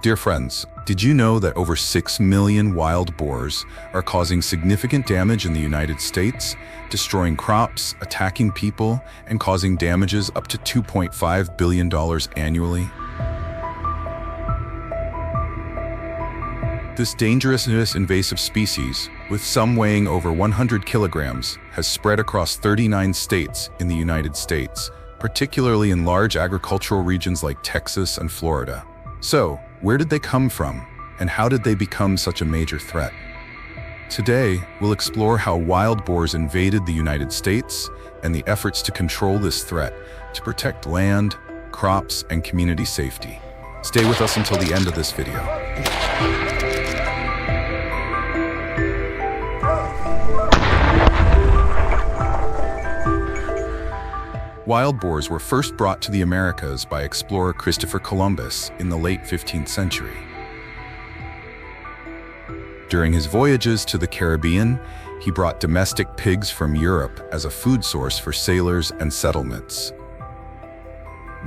Dear friends, did you know that over 6 million wild boars are causing significant damage in the United States, destroying crops, attacking people, and causing damages up to $2.5 billion annually? This dangerous invasive species, with some weighing over 100 kilograms, has spread across 39 states in the United States, particularly in large agricultural regions like Texas and Florida. So, where did they come from, and how did they become such a major threat? Today, we'll explore how wild boars invaded the United States and the efforts to control this threat to protect land, crops, and community safety. Stay with us until the end of this video. Wild boars were first brought to the Americas by explorer Christopher Columbus in the late 15th century. During his voyages to the Caribbean, he brought domestic pigs from Europe as a food source for sailors and settlements.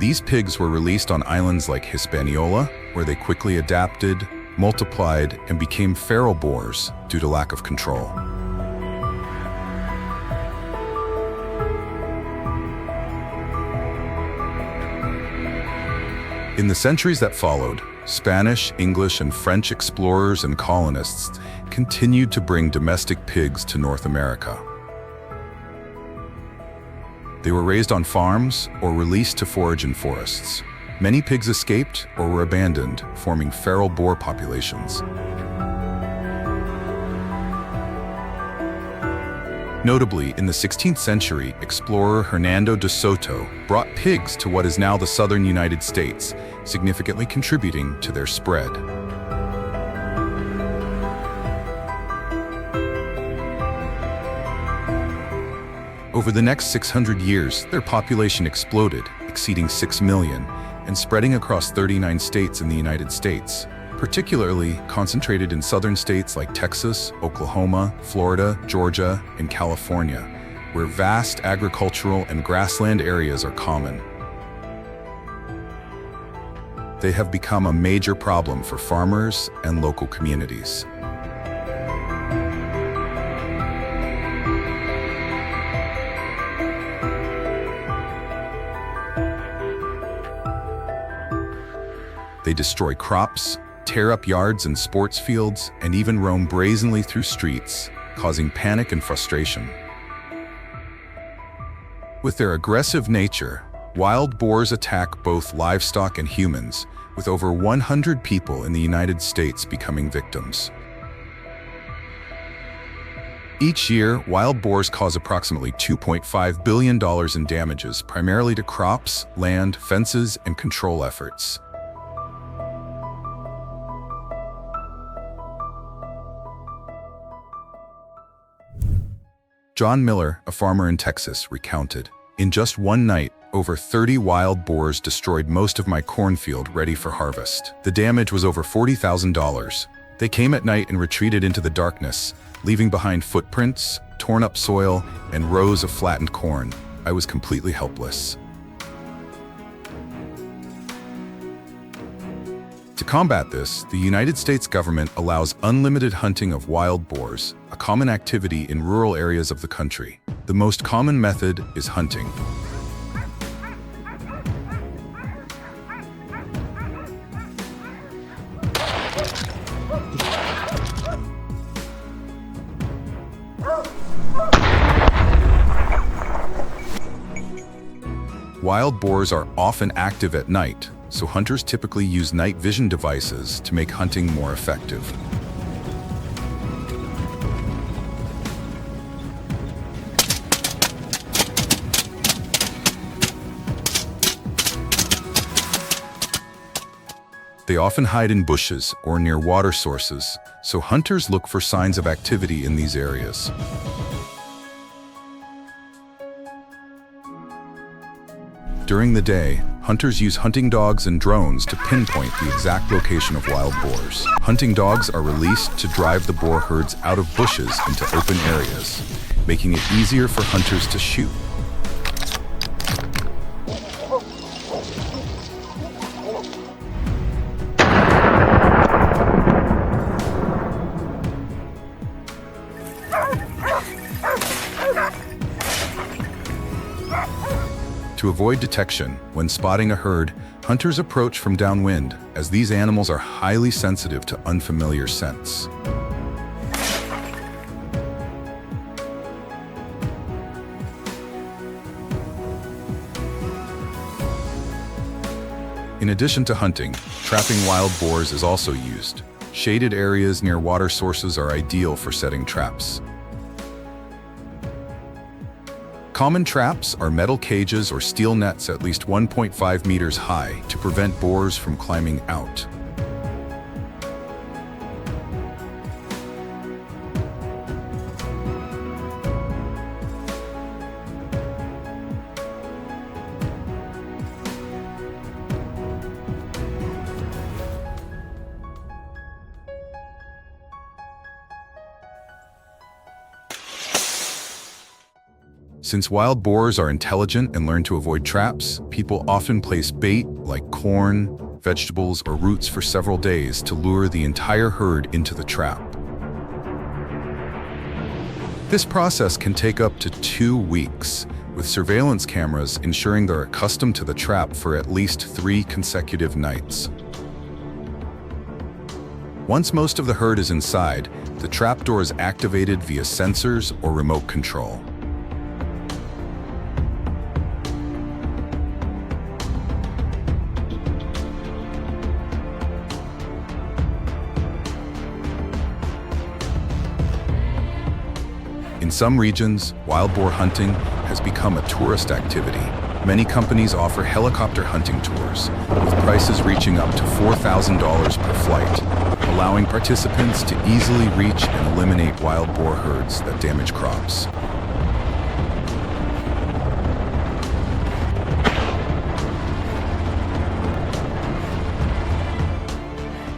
These pigs were released on islands like Hispaniola, where they quickly adapted, multiplied, and became feral boars due to lack of control. In the centuries that followed, Spanish, English, and French explorers and colonists continued to bring domestic pigs to North America. They were raised on farms or released to forage in forests. Many pigs escaped or were abandoned, forming feral boar populations. Notably, in the 16th century, explorer Hernando de Soto brought pigs to what is now the southern United States, significantly contributing to their spread. Over the next 600 years, their population exploded, exceeding 6 million, and spreading across 39 states in the United States, particularly concentrated in southern states like Texas, Oklahoma, Florida, Georgia, and California, where vast agricultural and grassland areas are common. They have become a major problem for farmers and local communities. They destroy crops, tear up yards and sports fields, and even roam brazenly through streets, causing panic and frustration. With their aggressive nature, wild boars attack both livestock and humans, with over 100 people in the United States becoming victims. Each year, wild boars cause approximately $2.5 billion in damages, primarily to crops, land, fences, and control efforts. John Miller, a farmer in Texas, recounted, "In just one night, over 30 wild boars destroyed most of my cornfield ready for harvest. The damage was over $40,000. They came at night and retreated into the darkness, leaving behind footprints, torn up soil, and rows of flattened corn. I was completely helpless." To combat this, the United States government allows unlimited hunting of wild boars, a common activity in rural areas of the country. The most common method is hunting. Wild boars are often active at night, so hunters typically use night vision devices to make hunting more effective. They often hide in bushes or near water sources, so hunters look for signs of activity in these areas. During the day, hunters use hunting dogs and drones to pinpoint the exact location of wild boars. Hunting dogs are released to drive the boar herds out of bushes into open areas, making it easier for hunters to shoot. To avoid detection, when spotting a herd, hunters approach from downwind, as these animals are highly sensitive to unfamiliar scents. In addition to hunting, trapping wild boars is also used. Shaded areas near water sources are ideal for setting traps. Common traps are metal cages or steel nets at least 1.5 meters high to prevent boars from climbing out. Since wild boars are intelligent and learn to avoid traps, people often place bait like corn, vegetables, or roots for several days to lure the entire herd into the trap. This process can take up to 2 weeks, with surveillance cameras ensuring they're accustomed to the trap for at least 3 consecutive nights. Once most of the herd is inside, the trapdoor is activated via sensors or remote control. In some regions, wild boar hunting has become a tourist activity. Many companies offer helicopter hunting tours, with prices reaching up to $4,000 per flight, allowing participants to easily reach and eliminate wild boar herds that damage crops.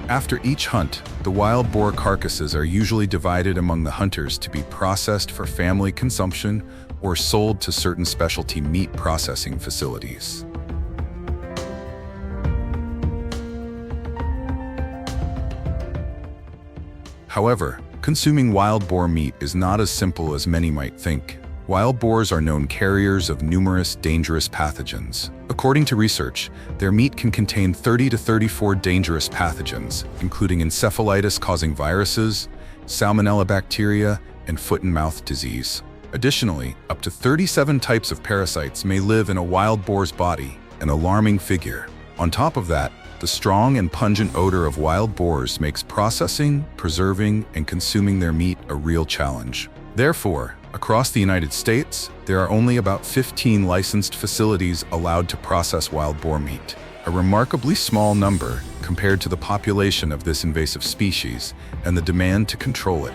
After each hunt, the wild boar carcasses are usually divided among the hunters to be processed for family consumption or sold to certain specialty meat processing facilities. However, consuming wild boar meat is not as simple as many might think. Wild boars are known carriers of numerous dangerous pathogens. According to research, their meat can contain 30 to 34 dangerous pathogens, including encephalitis-causing viruses, salmonella bacteria, and foot and mouth disease. Additionally, up to 37 types of parasites may live in a wild boar's body, an alarming figure. On top of that, the strong and pungent odor of wild boars makes processing, preserving, and consuming their meat a real challenge. Therefore, across the United States, there are only about 15 licensed facilities allowed to process wild boar meat, a remarkably small number compared to the population of this invasive species and the demand to control it.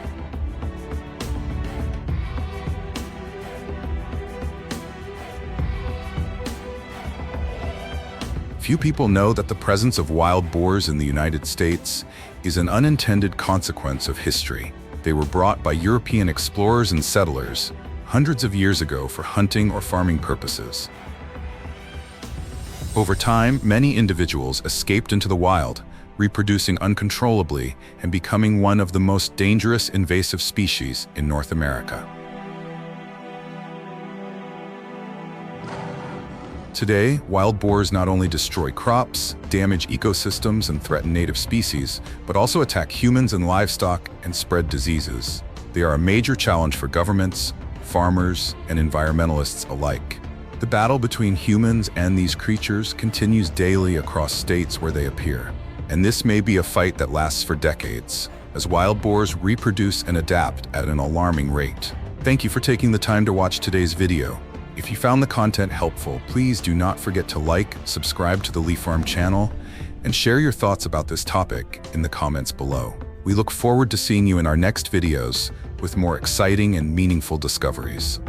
Few people know that the presence of wild boars in the United States is an unintended consequence of history. They were brought by European explorers and settlers hundreds of years ago for hunting or farming purposes. Over time, many individuals escaped into the wild, reproducing uncontrollably and becoming one of the most dangerous invasive species in North America. Today, wild boars not only destroy crops, damage ecosystems, and threaten native species, but also attack humans and livestock and spread diseases. They are a major challenge for governments, farmers, and environmentalists alike. The battle between humans and these creatures continues daily across states where they appear. And this may be a fight that lasts for decades, as wild boars reproduce and adapt at an alarming rate. Thank you for taking the time to watch today's video. If you found the content helpful, please do not forget to like, subscribe to the Leaf Farm channel, and share your thoughts about this topic in the comments below. We look forward to seeing you in our next videos with more exciting and meaningful discoveries.